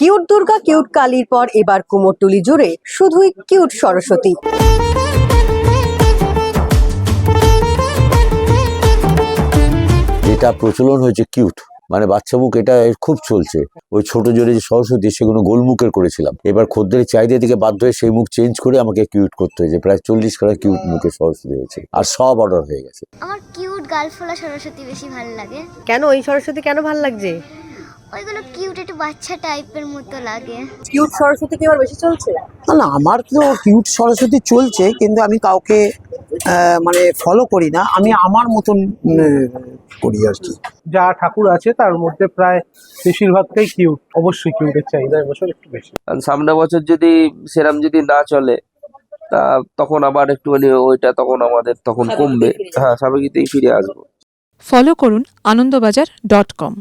Cute Durga cute কালীর পর এবার কুমোরটুলি জুড়ে শুধুই কিউট সরস্বতী। এটা প্রচলন হয়েছে কিউট, মানে বাচ্চা মুখ, এটা খুব চলছে। ওই ছোট জোরে যে সরস্বতী সেগুলো গোলমুখের করেছিলাম, এবার খদ্দের চাহিদা থেকে বাধ্য হয়ে সেই মুখ চেঞ্জ করে আমাকে কিউট করতে হয়েছে। প্রায় 40 খানা কিউট মুখে সরস্বতী হয়েছে, আর সব অর্ডার হয়ে গেছে। আমার কিউট গালফোলা সরস্বতী বেশি ভালো লাগে। কেন ওই সরস্বতী কেন ভালো লাগছে? ওইগুলো কিউট, একটু বাচ্চা টাইপের মতো লাগে। কিউট সরস্বতী কি এবার বেশি চলছে? না, আমার তো কিউট সরস্বতী চলছে, কিন্তু আমি কাউকে মানে ফলো করি না, আমি আমার মতন করি আর কি। যা ঠাকুর আছে তার মধ্যে প্রায় বেশিরভাগটাই কিউট। অবশ্যই কিউটের চাহিদা এবছর একটু বেশি। সামনের বছর যদি সেরাম যদি না চলে তা তখন আবার একটুখানি ওইটা তখন আমাদের তখন কমবে। হ্যাঁ, স্বাভাবিকতেই ফিরে আসবো। ফলো করুন আনন্দবাজার.com।